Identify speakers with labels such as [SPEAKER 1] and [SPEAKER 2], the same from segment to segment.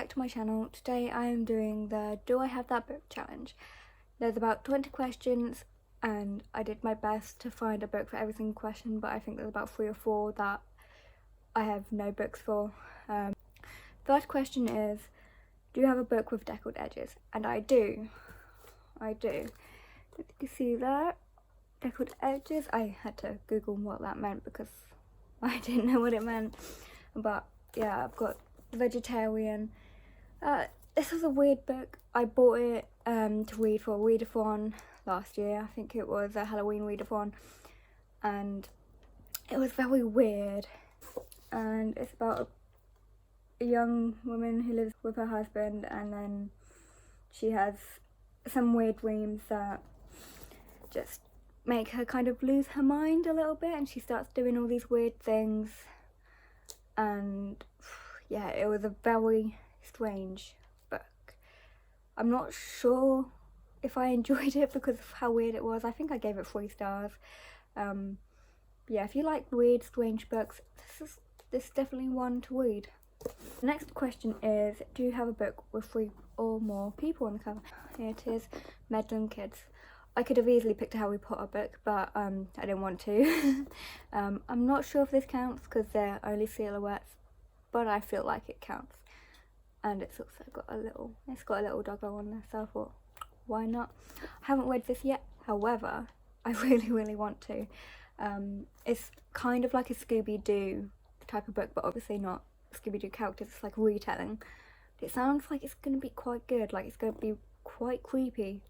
[SPEAKER 1] back to my channel. Today I am doing the Do I Have That Book challenge. There's about 20 questions and I did my best to find a book for every single question, but I think there's about 3 or 4 that I have no books for. First question is, do you have a book with deckled edges? And I do. Did you see that? Deckled edges? I had to Google what that meant because I didn't know what it meant. But yeah, I've got Vegetarian. This was a weird book. I bought it to read for a readathon last year. I think it was a Halloween readathon, and it was very weird. And it's about a young woman who lives with her husband, and then she has some weird dreams that just make her kind of lose her mind a little bit, and she starts doing all these weird things. And yeah, it was a very strange book. I'm not sure if I enjoyed it because of how weird it was. I think I gave it 3 stars. Yeah, if you like weird, strange books, this is definitely one to read. The next question is, do you have a book with 3 or more people on the cover? Here it is, Meddling Kids. I could have easily picked a Harry Potter book, but I didn't want to. I'm not sure if this counts because they're only silhouettes, but I feel like it counts. And it's also got a little doggo on there, so I thought, why not? I haven't read this yet, however, I really want to. It's kind of like a Scooby-Doo type of book, but obviously not Scooby-Doo characters, it's like retelling. It sounds like it's going to be quite good, like it's going to be quite creepy,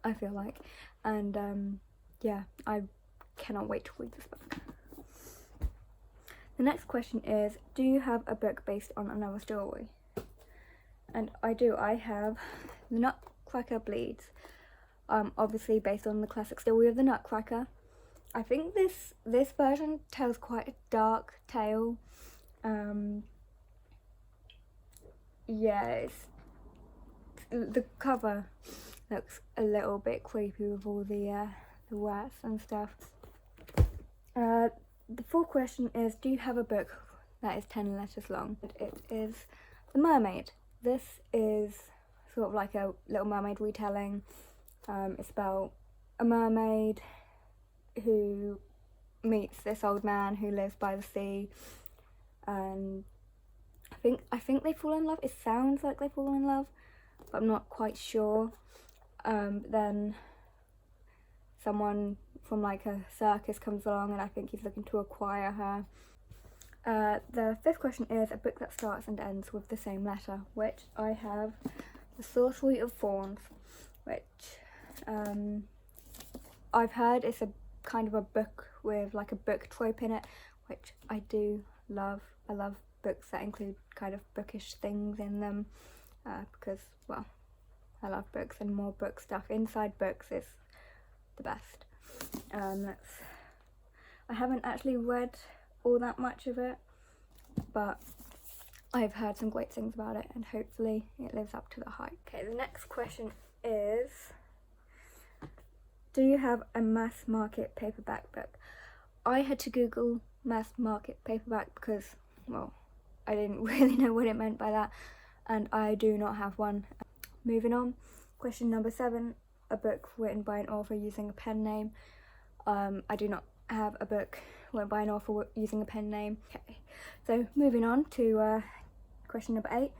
[SPEAKER 1] I feel like. And yeah, I cannot wait to read this book. The next question is, do you have a book based on another story? And I do. I have The Nutcracker Bleeds, obviously based on the classic story of the Nutcracker. I think this version tells quite a dark tale. Yeah, the cover looks a little bit creepy with all the rats and stuff. The fourth question is, do you have a book that is 10 letters long? It is The Mermaid. This is sort of like a Little Mermaid retelling. It's about a mermaid who meets this old man who lives by the sea, and I think they fall in love. It sounds like they fall in love, but I'm not quite sure. Then someone from like a circus comes along, and I think he's looking to acquire her. The fifth question is a book that starts and ends with the same letter, which I have The Sorcery of Thorns, which I've heard it's a kind of a book with like a book trope in it, which I do love. I love books that include kind of bookish things in them, because, well, I love books, and more book stuff inside books is the best. I haven't actually read all that much of it, but I've heard some great things about it, and hopefully it lives up to the hype. Okay, the next question is, do you have a mass market paperback book? I had to Google mass market paperback because, well, I didn't really know what it meant by that, and I do not have one. Moving on, question number 7, a book written by an author using a pen name. I do not have a book written by an author using a pen name. Okay, so moving on to question number 8.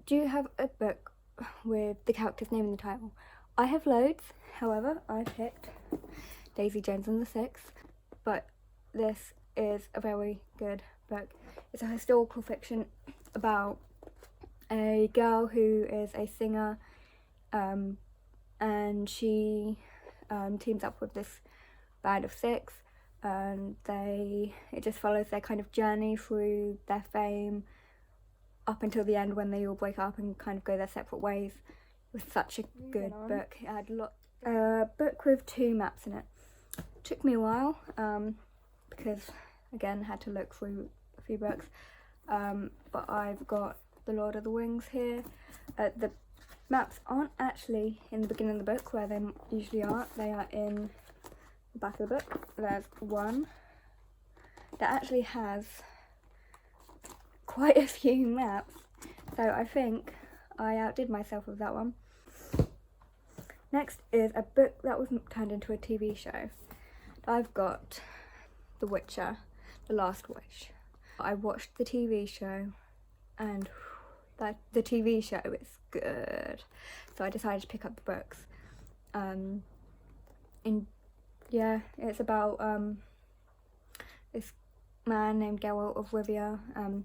[SPEAKER 1] Do you have a book with the character's name in the title? I have loads, however, I picked Daisy Jones and the Six, but this is a very good book. It's a historical fiction about a girl who is a singer, and she teams up with this band of 6, and it just follows their kind of journey through their fame up until the end when they all break up and kind of go their separate ways. It was such a good book. It had a book with 2 maps in it. Took me a while because, again, had to look through a few books, but I've got The Lord of the Rings here. The maps aren't actually in the beginning of the book where they usually are. They are in the back of the book. There's one that actually has quite a few maps. So I think I outdid myself with that one. Next is a book that was turned into a TV show. I've got The Witcher, The Last Wish. I watched the TV show and the TV show is good. So I decided to pick up the books. It's about this man named Geralt of Rivia.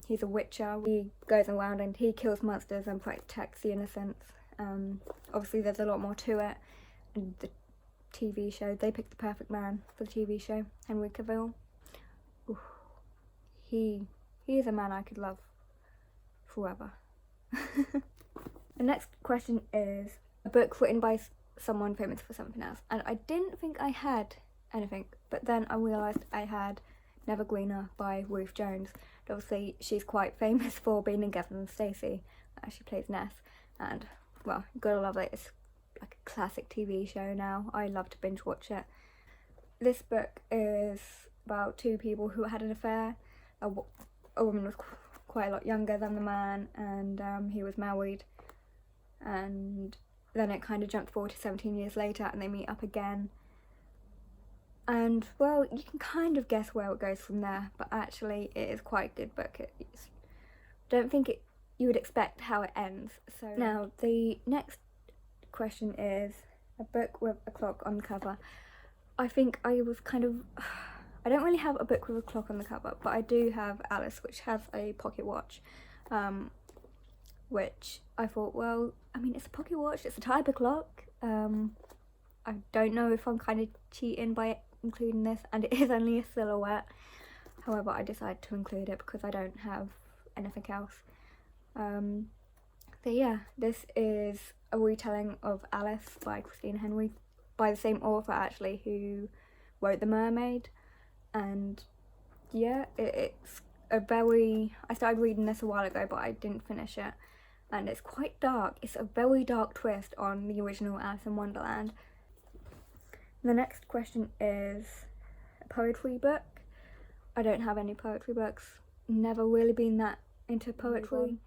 [SPEAKER 1] He's a witcher. He goes around and he kills monsters and protects the innocents. Obviously there's a lot more to it. And the TV show, they picked the perfect man for the TV show, Henry Cavill. Ooh, he is a man I could love forever. The next question is a book written by someone famous for something else, and I didn't think I had anything, but then I realised I had Nevergreener by Ruth Jones. Obviously she's quite famous for being in Gavin and Stacey. She plays Ness, and well, you gotta love it. It's like a classic TV show now. I love to binge watch it. This book is about two people who had an affair. A woman was quite a lot younger than the man, and he was married, and then it kind of jumped forward to 17 years later and they meet up again, and well, you can kind of guess where it goes from there, but actually it is quite a good book. Don't think you would expect how it ends. So now the next question is a book with a clock on the cover. I think I don't really have a book with a clock on the cover, but I do have Alice, which has a pocket watch, which I thought, well, I mean, it's a pocket watch, it's a type of clock. I don't know if I'm kind of cheating by including this, and it is only a silhouette. However, I decided to include it because I don't have anything else. So yeah, this is a retelling of Alice by Christina Henry, by the same author actually who wrote The Mermaid. And yeah, it's I started reading this a while ago, but I didn't finish it, and it's quite dark. It's a very dark twist on the original Alice in Wonderland. The next question is a poetry book. I don't have any poetry books, never really been that into poetry.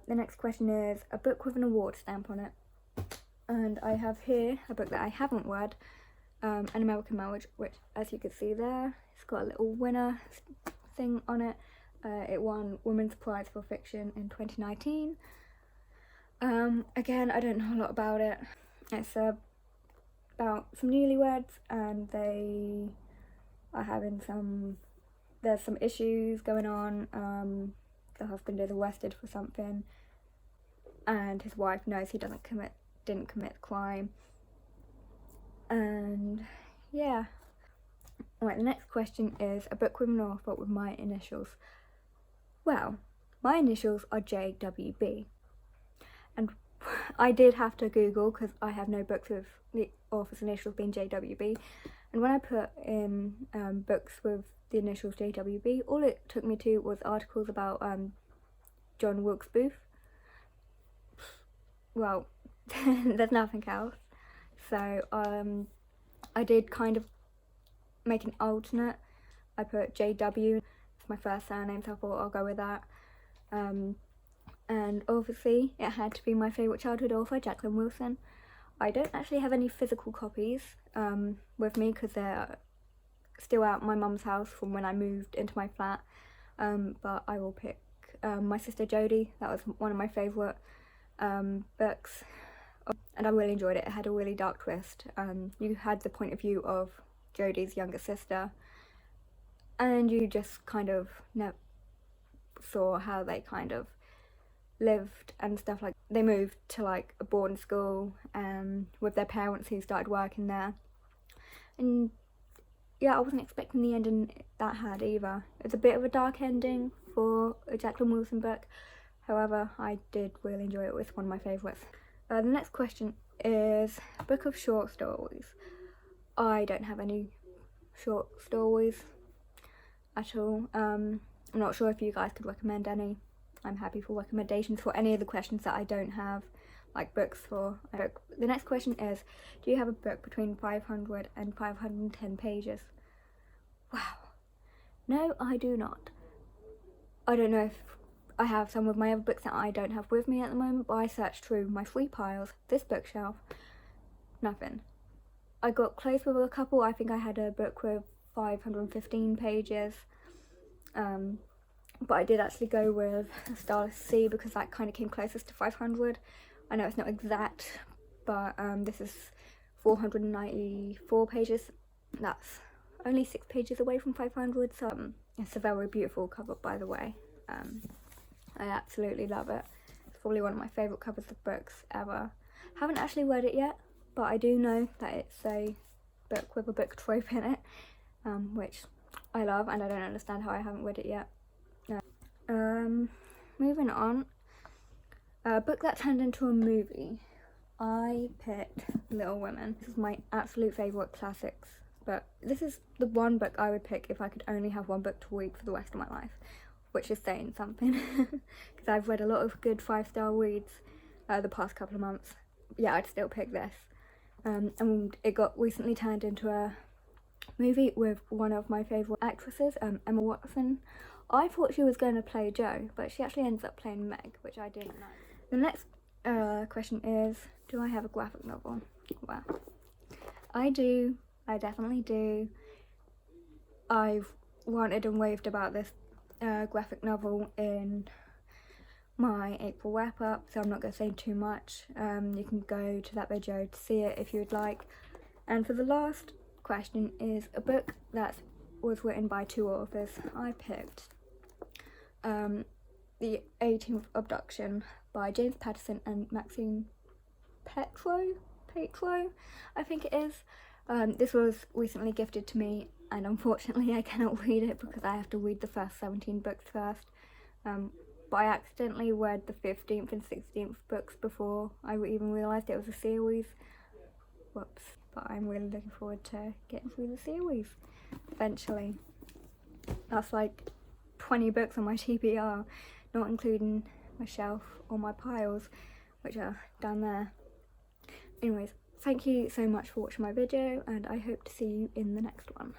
[SPEAKER 1] The next question is a book with an award stamp on it, and I have here a book that I haven't read, An American Marriage, which, as you can see there, it's got a little winner thing on it. It won Women's Prize for Fiction in 2019. Again, I don't know a lot about it. It's about some newlyweds, and they are having there's some issues going on. The husband is arrested for something, and his wife knows he didn't commit the crime. And yeah. Alright, the next question is a book with an author with my initials. Well, my initials are JWB, and I did have to Google because I have no books with the author's initials being JWB, and when I put in books with the initials JWB, all it took me to was articles about John Wilkes Booth. Well, there's nothing else. So I did kind of make an alternate. I put JW, it's my first surname, so I thought I'll go with that. And obviously it had to be my favourite childhood author, Jacqueline Wilson. I don't actually have any physical copies with me because they're still at my mum's house from when I moved into my flat, but I will pick My Sister Jodie. That was one of my favourite books, and I really enjoyed it. It had a really dark twist. You had the point of view of Jodie's younger sister, and you just kind of saw how they kind of lived and stuff. Like, they moved to like a boarding school with their parents who started working there, and yeah, I wasn't expecting the ending that had either. It's a bit of a dark ending for a Jacqueline Wilson book. However, I did really enjoy it. It's one of my favourites. The next question is a book of short stories. I don't have any short stories at all. I'm not sure if you guys could recommend any. I'm happy for recommendations for any of the questions that I don't have, like books for a book. The next question is, do you have a book between 500 and 510 pages? Wow. No, I do not. I don't know if I have some of my other books that I don't have with me at the moment, but I searched through my free piles, this bookshelf, nothing. I got close with a couple. I think I had a book with 515 pages, but I did actually go with Starless Sea because that kind of came closest to 500. I know it's not exact, but this is 494 pages. That's only 6 pages away from 500, so it's a very beautiful cover, by the way. I absolutely love it. It's probably one of my favourite covers of books ever. Haven't actually read it yet, but I do know that it's a book with a book trope in it, which I love, and I don't understand how I haven't read it yet. Moving on, a book that turned into a movie. I picked Little Women. This is my absolute favourite classics, but this is the one book I would pick if I could only have one book to read for the rest of my life, which is saying something, because I've read a lot of good 5-star reads the past couple of months. Yeah, I'd still pick this. And it got recently turned into a movie with one of my favourite actresses, Emma Watson. I thought she was going to play Jo, but she actually ends up playing Meg, which I didn't know. The next question is, do I have a graphic novel? Well, I do. I definitely do. I've ranted and raved about this graphic novel in my April wrap up, so I'm not going to say too much. You can go to that video to see it if you would like. And for the last question is a book that was written by 2 authors. I picked The 18th Abduction by James Patterson and Maxine Petro, I think it is. This was recently gifted to me, and unfortunately I cannot read it because I have to read the first 17 books first. But I accidentally read the 15th and 16th books before I even realised it was a series. Whoops. But I'm really looking forward to getting through the series eventually. That's like 20 books on my TBR, not including my shelf or my piles, which are down there. Anyways, thank you so much for watching my video, and I hope to see you in the next one.